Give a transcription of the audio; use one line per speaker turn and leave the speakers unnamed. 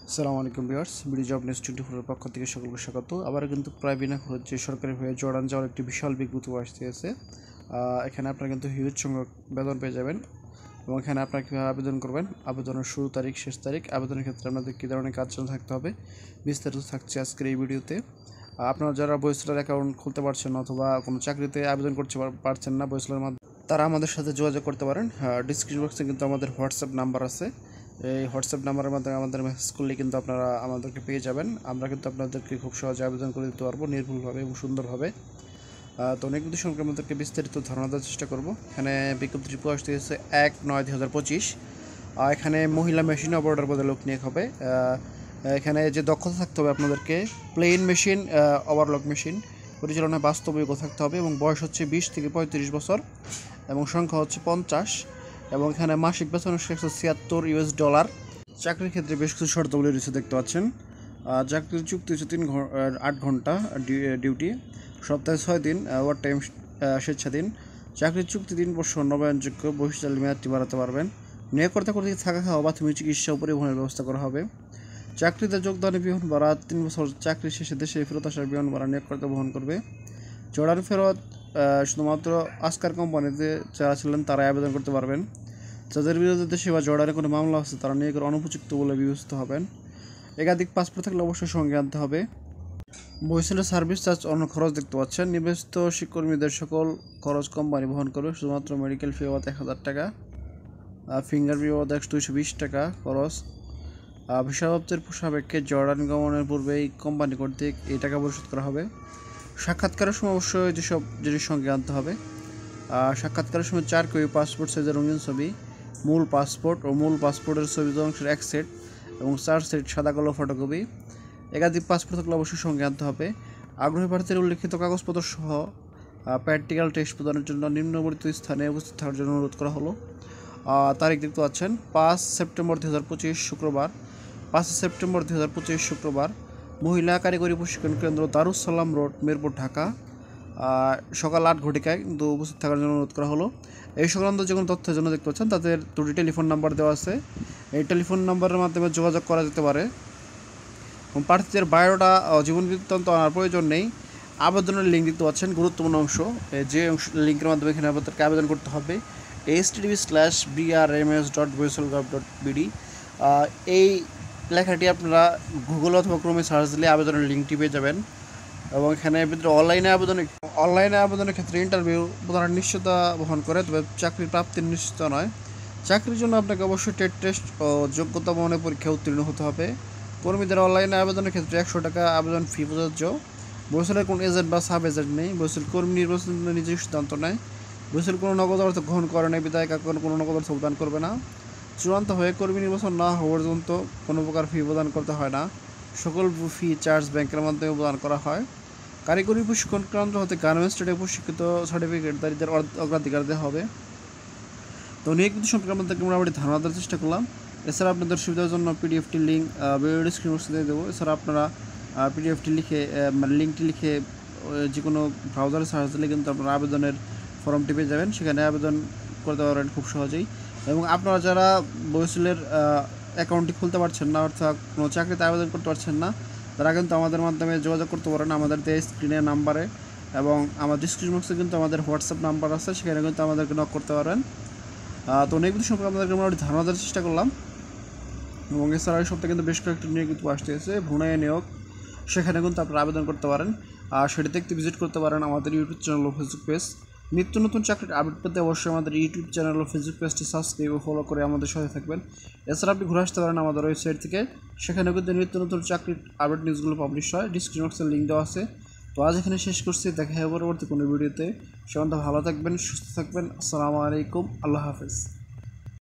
আসসালামু আলাইকুম viewers, BD job news 24 এর পক্ষ থেকে সকলকে স্বাগত। আবার কিন্তু প্রায় বিনা খরচে সরকারি হয়ে জর্ডান যাওয়ার একটি বিশাল বিজ্ঞপ্তি আসতেছে। এখানে আপনারা কিন্তু হিউজ সংখ্যক বেতন পেয়ে যাবেন এবং এখানে আপনারা কীভাবে আবেদন করবেন, আবেদনের শুরু তারিখ, শেষ তারিখ, আবেদনের ক্ষেত্রে আপনাদের কী ধরনের কাজ থাকতে হবে, বিস্তারিত থাকছে আজকের এই ভিডিওতে। আপনারা যারা বয়সলার অ্যাকাউন্ট খুলতে পারছেন অথবা কোনো চাকরিতে আবেদন করতে পারছেন না বয়সলার মাধ্যমে, তারা আমাদের সাথে যোগাযোগ করতে পারেন। ডিসক্রিপশন বক্সে কিন্তু আমাদের হোয়াটসঅ্যাপ নাম্বার আছে। এই হোয়াটসঅ্যাপ নাম্বারের মাধ্যমে আমাদের মেসেজ করলে কিন্তু আপনারা আমাদেরকে পেয়ে যাবেন। আমরা কিন্তু আপনাদেরকে খুব সহজে আবেদন করে দিতে পারবো, নির্ভুলভাবে এবং সুন্দরভাবে। তো অনেক কিছু সম্পর্কে আমাদেরকে বিস্তারিত ধারণা দেওয়ার চেষ্টা করবো। এখানে বিজ্ঞপ্তিটি প্রকাশ দিয়েছে 1/9/2025। এখানে মহিলা মেশিন অপারেটর পদে লোক নিয়োগ হবে। এখানে যে দক্ষতা থাকতে হবে আপনাদেরকে, প্লেন মেশিন, ওভারলক মেশিন পরিচালনায় বাস্তবিক থাকতে হবে এবং বয়স হচ্ছে 20 থেকে 35 বছর এবং সংখ্যা হচ্ছে 50 এবং এখানে মাসিক বেতন $176। চাকরির ক্ষেত্রে বেশ কিছু শর্তাবলী রয়েছে, দেখতে পাচ্ছেন। চাকরির চুক্তি হচ্ছে 8 ঘন্টা ডিউটি, সপ্তাহে 6 দিন ওভার টাইম, স্বেচ্ছাধীন। চাকরির চুক্তি 3 বছর নবায়নযোগ্য, বহিষ্কারের মেয়াদটি বাড়াতে পারবেন। নিয়োগকর্তা কর্তৃক থাকা খাওয়া, প্রাথমিক চিকিৎসা ও পরিবহনের ব্যবস্থা করা হবে। চাকরিতে যোগদানের বিহন ভাড়া 3 বছর চাকরি শেষে দেশে ফেরত আসার বিহন ভাড়া নিয়োগকর্তা বহন করবে। জর্ডান ফেরত শুধুমাত্র আসকার কোম্পানিতে যারা ছিলেন তারাই আবেদন করতে পারবেন। যাদের বিরুদ্ধে দেশে বা জর্ডানে কোনো মামলা আছে তারা নিয়োগের অনুপযুক্ত বলে বিবেচিত হবেন। একাধিক পাসপোর্ট থাকলে অবশ্যই সঙ্গে আনতে হবে। বহিষ্কারের সার্ভিস চার্জ অন্য খরচ দেখতে পাচ্ছেন। নির্বাচিত শিক্ষকর্মীদের সকল খরচ কোম্পানি বহন করবে, শুধুমাত্র মেডিকেল ফি বাবদ 1000 টাকা, ফিঙ্গার ফি বাবদ 220 টাকা খরচ। ভিসাপ্রাপ্তির সাপেক্ষে জর্ডান গমনের পূর্বে এই কোম্পানি কর্তৃক এই টাকা পরিশোধ করা হবে। সাক্ষাৎকারের সময় অবশ্যই যেসব জিনিস সঙ্গে আনতে হবে। সাক্ষাৎকারের সময় 4 কপি পাসপোর্ট সাইজের রঙিন ছবি, মূল পাসপোর্ট ও মূল পাসপোর্টের ছবি অংশের 1 সেট এবং 4 সেট সাদা কালো ফটোকপি। একাধিক পাসপোর্ট থাকলে অবশ্যই সঙ্গে আনতে হবে। আগ্রহী প্রার্থীর উল্লিখিত কাগজপত্র সহ প্র্যাকটিক্যাল টেস্ট প্রদানের জন্য নিম্নবর্ণিত স্থানে উপস্থিত থাকার জন্য অনুরোধ করা হলো। তারিখ দেখতে পাচ্ছেন 5 সেপ্টেম্বর 2025 শুক্রবার, 5 সেপ্টেম্বর 2025 শুক্রবার। মহিলা কারিগরি প্রশিক্ষণ কেন্দ্র, দারুস সালাম রোড, মিরপুর, ঢাকা। সকাল 8 ঘটিকায় কিন্তু উপস্থিত থাকার জন্য অনুরোধ করা হলো। এই সংক্রান্ত যে কোনো তথ্যের জন্য দেখতে পাচ্ছেন তাদের 2টি টেলিফোন নাম্বার দেওয়া আছে। এই টেলিফোন নাম্বারের মাধ্যমে যোগাযোগ করা যেতে পারে। প্রার্থীদের বায়োডাটা জীবন বৃত্তান্ত আনার প্রয়োজন নেই। আবেদনের লিঙ্ক দেখতে পাচ্ছেন, গুরুত্বপূর্ণ অংশ। যে লিঙ্কের মাধ্যমে এখানে আপনাদেরকে আবেদন করতে হবে http:/brms.boisal.gov.bd। এই লেখাটি আপনারা গুগল অথবা ক্রোমে সার্চ দিলে আবেদনের লিঙ্কটি পেয়ে যাবেন এবং এখানে ভিতরে অনলাইনে আবেদনের ক্ষেত্রে ইন্টারভিউ প্রদানের নিশ্চয়তা বহন করে, তবে চাকরির প্রাপ্তির নিশ্চিত নয়। চাকরির জন্য আপনাকে অবশ্যই টেট টেস্ট ও যোগ্যতা প্রমাণের পরীক্ষা উত্তীর্ণ হতে হবে। কর্মীদের অনলাইনে আবেদনের ক্ষেত্রে 100 টাকা আবেদন ফি প্রযোজ্য। বৈশালের কোনো এজেন্ট বা সাব এজেন্ট নেই। বৈশাল কর্মী নির্বাচন নিজেই সিদ্ধান্ত নেয়। বৈশাল কোনো নগদ অর্থ গ্রহণ করে নেই, বিদায় কোনো নগদ অর্থ প্রদান করবে না। চূড়ান্ত হয়ে কর্মী নির্বাচন না হওয়া পর্যন্ত কোনো প্রকার ফি প্রদান করতে হয় না। সকল ফি চার্জ ব্যাংকের মাধ্যমে প্রদান করা হয়। কারিগরি প্রশিক্ষণ কেন্দ্র হতে গার্মেন্টস ট্রেডে প্রশিক্ষিত সার্টিফিকেটধারীদের অগ্রাধিকার দেওয়া হবে। তো নিয়োগ বিধি সম্পর্কে আমাদেরকে মোটামুটি ধারণা দেওয়ার চেষ্টা করলাম। এছাড়া আপনাদের সুবিধার জন্য পিডিএফটি লিঙ্ক ভিডিও ডিসক্রিপশনে দিয়ে দেবো। এছাড়া আপনারা পিডিএফটি লিখে লিঙ্কটি লিখে যে কোনো ব্রাউজারে সার্চ দিলে কিন্তু আপনারা আবেদনের ফর্মটি পেয়ে যাবেন, সেখানে আবেদন করতে পারেন খুব সহজেই। এবং আপনারা যারা বয়সলের অ্যাকাউন্টটি খুলতে পারছেন না, অর্থাৎ কোনো চাকরিতে আবেদন করতে পারছেন না, তারা কিন্তু আমাদের মাধ্যমে যোগাযোগ করতে পারেন আমাদের দেওয়া স্ক্রিনের নাম্বারে, এবং আমার ডিসক্রিপশন বক্সে কিন্তু আমাদের হোয়াটসঅ্যাপ নাম্বার আছে, সেখানে কিন্তু আমাদেরকে নক করতে পারেন। তো অনেক কিছু সম্পর্কে আমাদেরকে মোটামুটি ধারণা দেওয়ার চেষ্টা করলাম। এবং এছাড়া এই সপ্তাহে কিন্তু বেশ কয়েকটি নিয়োগ কিন্তু আসতেছে, ভ্রূণায় নিয়োগ, সেখানে কিন্তু আপনারা আবেদন করতে পারেন। আর সেটা দেখতে ভিজিট করতে পারেন আমাদের ইউটিউব চ্যানেল ও ফেসবুক পেজ। নিত্য নতুন চাকরির আপডেট পেতে অবশ্যই আমাদের ইউটিউব চ্যানেল ও ফেসবুক পেজটি সাবস্ক্রাইব ও ফলো করে আমাদের সাথে থাকবেন। এছাড়া আপনি ঘুরে আসতে পারেন আমাদের ওয়েবসাইট থেকে, সেখানে কিন্তু নিত্য নতুন চাকরির আপডেট নিউজগুলো পাবলিশ হয়। ডিসক্রিপশন বক্সে লিঙ্ক দেওয়া আছে। তো আজ এখানে শেষ করছি, দেখা হবে পরবর্তী কোনো ভিডিওতে। সেখানে ভালো থাকবেন, সুস্থ থাকবেন। আসসালামু আলাইকুম, আল্লাহ হাফেজ।